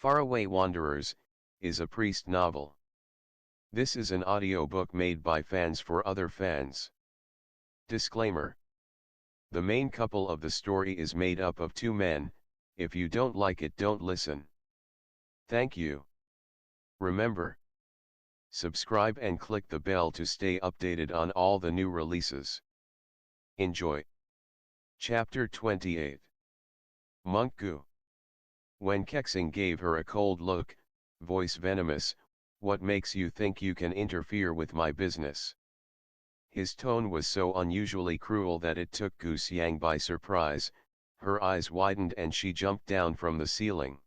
Faraway Wanderers, is a priest novel. This is an audiobook made by fans for other fans. Disclaimer. The main couple of the story is made up of two men. If you don't like it, don't listen. Thank you. Remember, subscribe and click the bell to stay updated on all the new releases. Enjoy. Chapter 28. Gu. When Kexing gave her a cold look, voice venomous, "What makes you think you can interfere with my business?" His tone was so unusually cruel that it took Gu Xiang by surprise. Her eyes widened and she jumped down from the ceiling.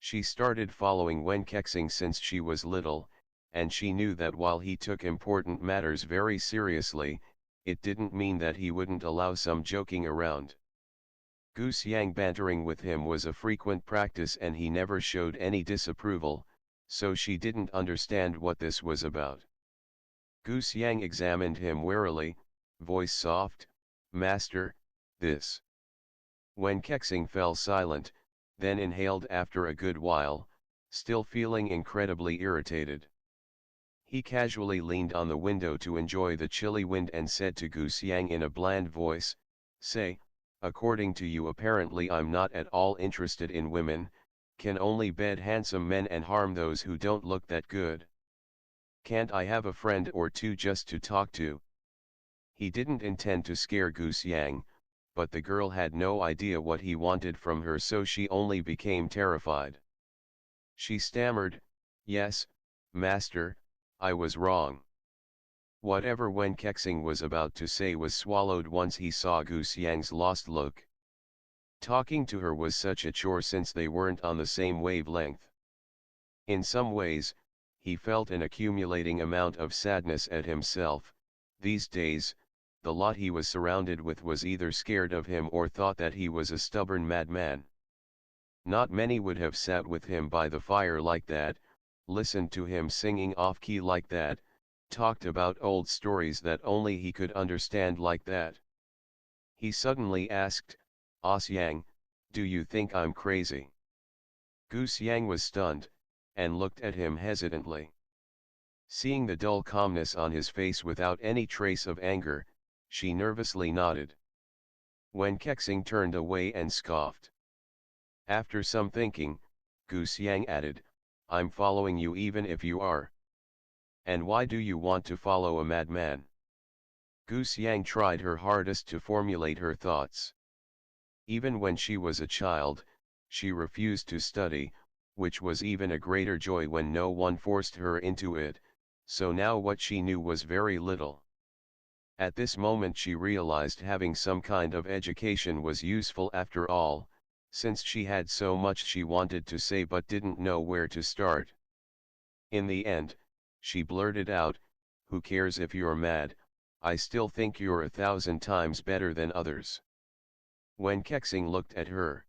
She started following Wen Kexing since she was little, and she knew that while he took important matters very seriously, it didn't mean that he wouldn't allow some joking around. Gu Xiang bantering with him was a frequent practice and he never showed any disapproval, so she didn't understand what this was about. Gu Xiang examined him warily, voice soft, "Master, this." When Kexing fell silent, then inhaled after a good while, still feeling incredibly irritated. He casually leaned on the window to enjoy the chilly wind and said to Gu Xiang in a bland voice, "Say, according to you apparently I'm not at all interested in women, can only bed handsome men and harm those who don't look that good. Can't I have a friend or two just to talk to?" He didn't intend to scare Gu Xiang, but the girl had no idea what he wanted from her, so she only became terrified. She stammered, "Yes, master, I was wrong." Whatever Wen Kexing was about to say was swallowed once he saw Gu Xiang's lost look. Talking to her was such a chore since they weren't on the same wavelength. In some ways, he felt an accumulating amount of sadness at himself. These days, the lot he was surrounded with was either scared of him or thought that he was a stubborn madman. Not many would have sat with him by the fire like that, listened to him singing off-key like that, talked about old stories that only he could understand like that. He suddenly asked, "Ah Xiang, do you think I'm crazy?" Gu Xiang was stunned, and looked at him hesitantly. Seeing the dull calmness on his face without any trace of anger, she nervously nodded. Wen Kexing turned away and scoffed. After some thinking, Gu Xiang added, "I'm following you even if you are. And why do you want to follow a madman?" Gu Xiang tried her hardest to formulate her thoughts. Even when she was a child, she refused to study, which was even a greater joy when no one forced her into it, so now what she knew was very little. At this moment she realized having some kind of education was useful after all, since she had so much she wanted to say but didn't know where to start. In the end, she blurted out, "Who cares if you're mad, I still think you're 1,000 times better than others." When Kexing looked at her,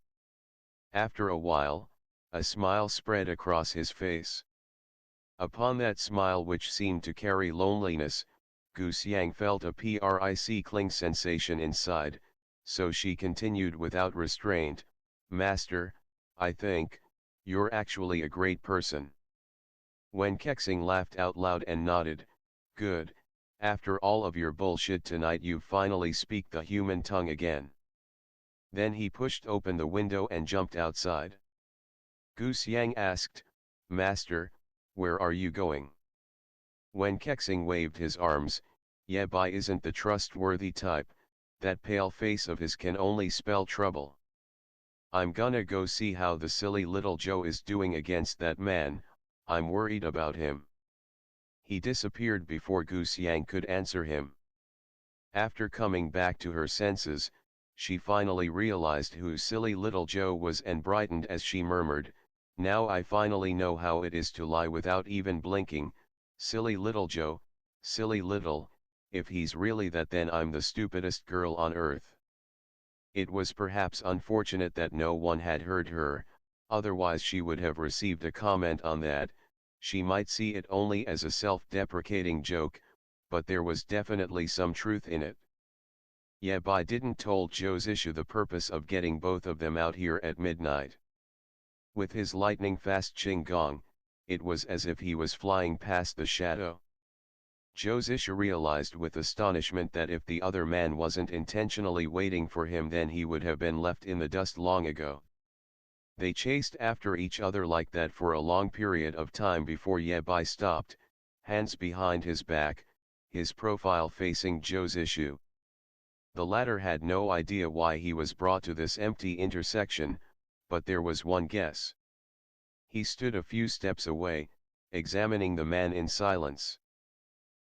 after a while, a smile spread across his face. Upon that smile, which seemed to carry loneliness, Gu Xiang felt a prickling sensation inside, so she continued without restraint, "Master, I think you're actually a great person." When Kexing laughed out loud and nodded, "Good, after all of your bullshit tonight you finally speak the human tongue again." Then he pushed open the window and jumped outside. Gu Xiang asked, "Master, where are you going?" When Kexing waved his arms, "Ye Bai isn't the trustworthy type, that pale face of his can only spell trouble. I'm gonna go see how the silly little Joe is doing against that man, I'm worried about him." He disappeared before Gu Xiang could answer him. After coming back to her senses, she finally realized who silly little Joe was and brightened as she murmured, "Now I finally know how it is to lie without even blinking. Silly little Joe, silly little, if he's really that, then I'm the stupidest girl on earth." It was perhaps unfortunate that no one had heard her, otherwise she would have received a comment on that. She might see it only as a self-deprecating joke, but there was definitely some truth in it. Ye Bai didn't told Joe's issue the purpose of getting both of them out here at midnight. With his lightning-fast Qinggong, it was as if he was flying past the shadow. Zhou realized with astonishment that if the other man wasn't intentionally waiting for him, then he would have been left in the dust long ago. They chased after each other like that for a long period of time before Ye Bai stopped, hands behind his back, his profile facing Zhou. The latter had no idea why he was brought to this empty intersection, but there was one guess. He stood a few steps away, examining the man in silence.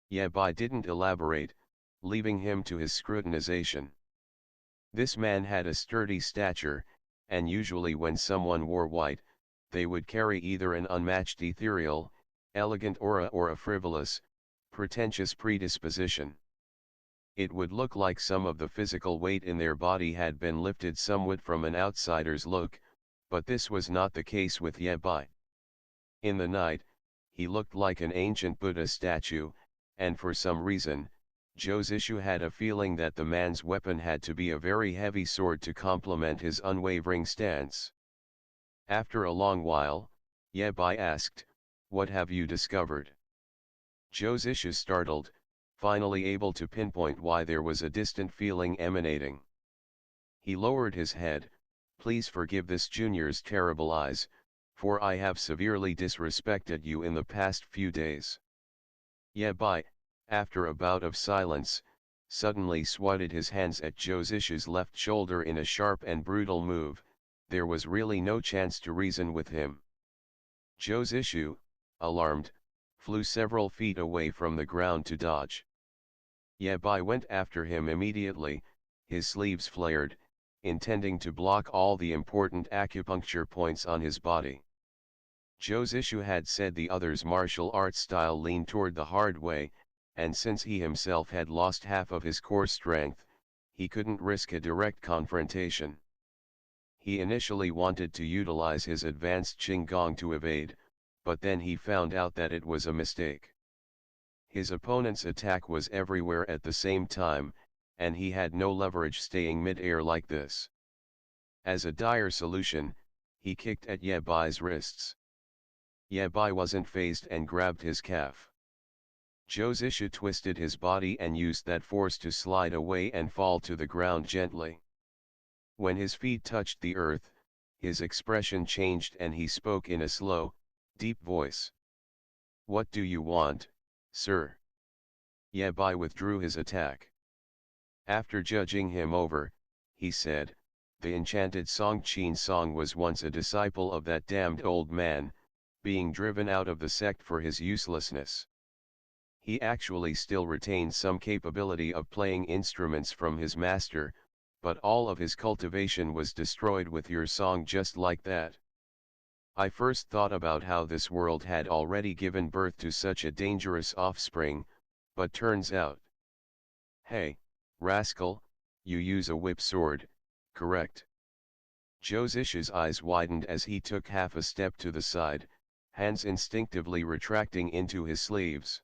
Ye Bai didn't elaborate, leaving him to his scrutinization. This man had a sturdy stature, and usually when someone wore white, they would carry either an unmatched ethereal, elegant aura or a frivolous, pretentious predisposition. It would look like some of the physical weight in their body had been lifted somewhat from an outsider's look, but this was not the case with Ye Bai. In the night, he looked like an ancient Buddha statue, and for some reason, Zhou had a feeling that the man's weapon had to be a very heavy sword to complement his unwavering stance. After a long while, Ye Bai asked, "What have you discovered?" Zhou startled, finally able to pinpoint why there was a distant feeling emanating. He lowered his head. "Please forgive this junior's terrible eyes, for I have severely disrespected you in the past few days." Ye Bai, after a bout of silence, suddenly swatted his hands at Zhou's left shoulder in a sharp and brutal move. There was really no chance to reason with him. Zhou, alarmed, flew several feet away from the ground to dodge. Ye Bai went after him immediately, his sleeves flared, intending to block all the important acupuncture points on his body. Zhou had said the other's martial arts style leaned toward the hard way, and since he himself had lost half of his core strength, he couldn't risk a direct confrontation. He initially wanted to utilize his advanced Qinggong to evade, but then he found out that it was a mistake. His opponent's attack was everywhere at the same time, and he had no leverage staying mid-air like this. As a dire solution, he kicked at Ye Bai's wrists. Ye Bai wasn't fazed and grabbed his calf. Zhou twisted his body and used that force to slide away and fall to the ground gently. When his feet touched the earth, his expression changed and he spoke in a slow, deep voice. "What do you want, sir?" Ye Bai withdrew his attack. After judging him over, he said, "The enchanted Song Qin Song was once a disciple of that damned old man, being driven out of the sect for his uselessness. He actually still retains some capability of playing instruments from his master, but all of his cultivation was destroyed with your song just like that. I first thought about how this world had already given birth to such a dangerous offspring, but turns out. Hey, rascal, you use a whip sword, correct?" Zhou's eyes widened as he took half a step to the side, hands instinctively retracting into his sleeves.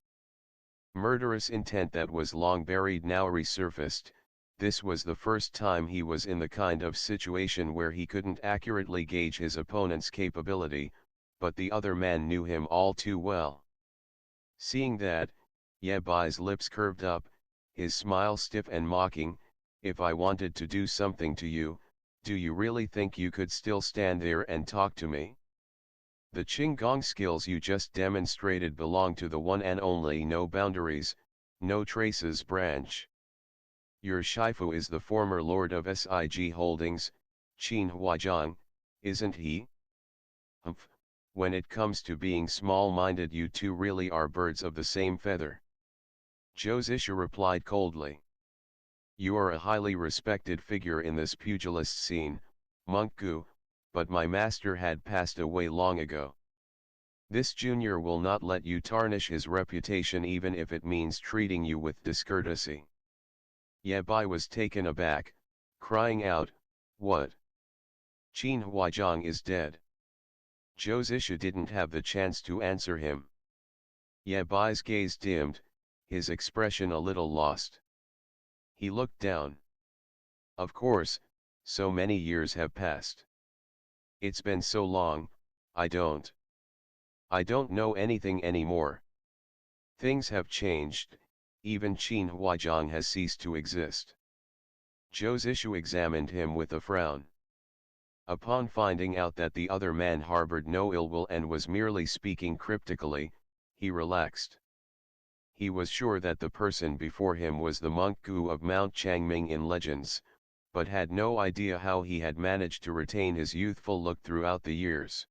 Murderous intent that was long buried now resurfaced. This was the first time he was in the kind of situation where he couldn't accurately gauge his opponent's capability, but the other man knew him all too well. Seeing that, Ye Bai's lips curved up, his smile stiff and mocking. "If I wanted to do something to you, do you really think you could still stand there and talk to me? The Qinggong skills you just demonstrated belong to the one and only no boundaries, no traces branch. Your Shifu is the former lord of SIG Holdings, Ch28, isn't he? Humph, when it comes to being small-minded, you two really are birds of the same feather." Zhou replied coldly. "You are a highly respected figure in this pugilist scene, Monkku, but my master had passed away long ago. This junior will not let you tarnish his reputation even if it means treating you with discourtesy." Ye Bai was taken aback, crying out, "What? Qin Huaizhang is dead?" Zhou didn't have the chance to answer him. Ye Bai's gaze dimmed, his expression a little lost. He looked down. "Of course, so many years have passed. It's been so long, I don't know anything anymore. Things have changed, even Qin Huaizhang has ceased to exist. Zhou Zishu examined him with a frown. Upon finding out that the other man harbored no ill will and was merely speaking cryptically, he relaxed. He was sure that the person before him was the monk Gu of Mount Changming in legends, but had no idea how he had managed to retain his youthful look throughout the years.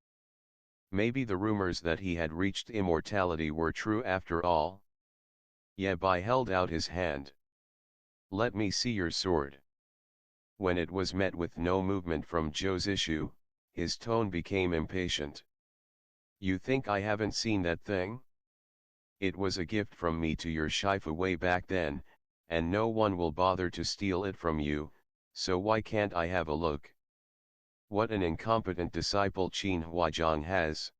Maybe the rumors that he had reached immortality were true after all. Ye Bai held out his hand. "Let me see your sword." When it was met with no movement from Zhou Zishu, his tone became impatient. "You think I haven't seen that thing? It was a gift from me to your Shifu way back then, and no one will bother to steal it from you, so why can't I have a look? What an incompetent disciple Qin Huaizhang has."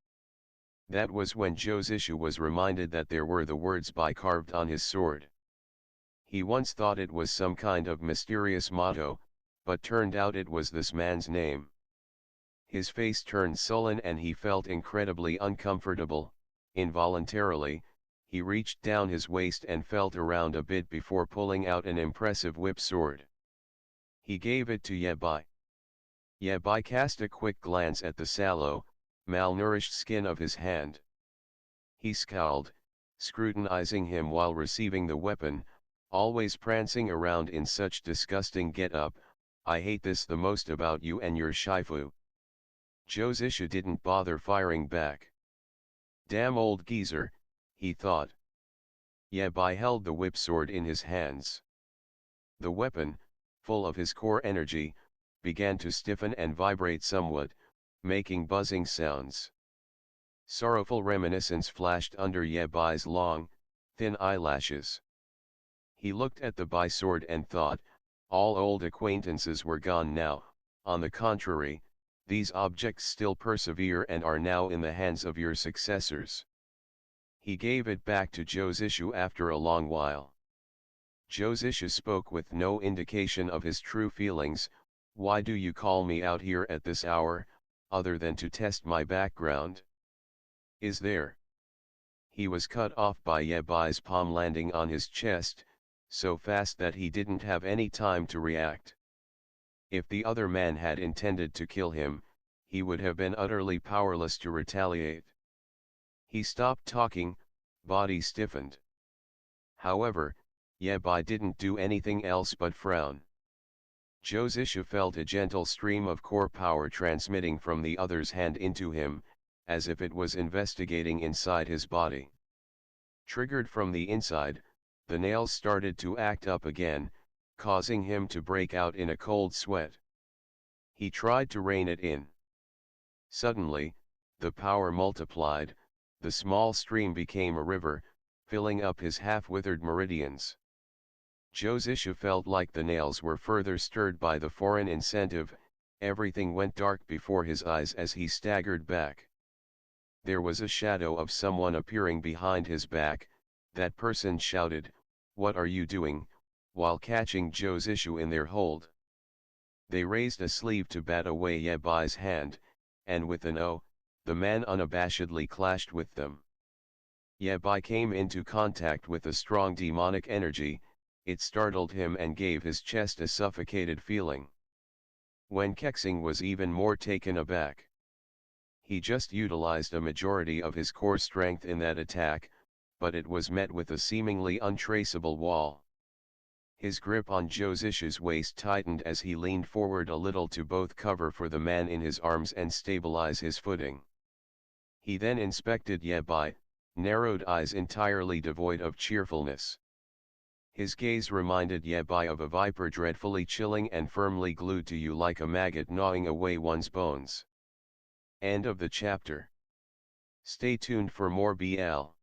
That was when Zhou Zishu was reminded that there were the words "Bai" carved on his sword. He once thought it was some kind of mysterious motto, but turned out it was this man's name. His face turned sullen and he felt incredibly uncomfortable. Involuntarily, he reached down his waist and felt around a bit before pulling out an impressive whip sword. He gave it to Ye Bai. Ye Bai cast a quick glance at the sallow, malnourished skin of his hand. He scowled, scrutinizing him while receiving the weapon, always prancing around in such disgusting get-up. "I hate this the most about you and your Shifu." Zhou Zishu didn't bother firing back. "Damn old geezer," he thought. Ye Bai held the whip sword in his hands. The weapon, full of his core energy, began to stiffen and vibrate somewhat, making buzzing sounds. Sorrowful reminiscence flashed under Ye Bai's long, thin eyelashes. He looked at the Bai sword and thought, all old acquaintances were gone now. On the contrary, these objects still persevere and are now in the hands of your successors. He gave it back to Zhou Zishu after a long while. Zhou Zishu spoke with no indication of his true feelings. "Why do you call me out here at this hour, other than to test my background? Is there?" He was cut off by Ye Bai's palm landing on his chest, so fast that he didn't have any time to react. If the other man had intended to kill him, he would have been utterly powerless to retaliate. He stopped talking, body stiffened. However, Ye Bai didn't do anything else but frown. Zhou Zishu felt a gentle stream of core power transmitting from the other's hand into him, as if it was investigating inside his body. Triggered from the inside, the nails started to act up again, causing him to break out in a cold sweat. He tried to rein it in. Suddenly, the power multiplied, the small stream became a river, filling up his half-withered meridians. Zhou Zishu felt like the nails were further stirred by the foreign incentive. Everything went dark before his eyes as he staggered back. There was a shadow of someone appearing behind his back. That person shouted, "What are you doing?" while catching Zhou Zishu in their hold. They raised a sleeve to bat away Ye Bai's hand, and with an "oh," the man unabashedly clashed with them. Ye Bai came into contact with a strong demonic energy. It startled him and gave his chest a suffocated feeling. Wen Kexing was even more taken aback. He just utilized a majority of his core strength in that attack, but it was met with a seemingly untraceable wall. His grip on Zhou Zishu's waist tightened as he leaned forward a little to both cover for the man in his arms and stabilize his footing. He then inspected Ye Bai, narrowed eyes entirely devoid of cheerfulness. His gaze reminded Ye Bai of a viper dreadfully chilling and firmly glued to you like a maggot gnawing away one's bones. End of the chapter. Stay tuned for more BL.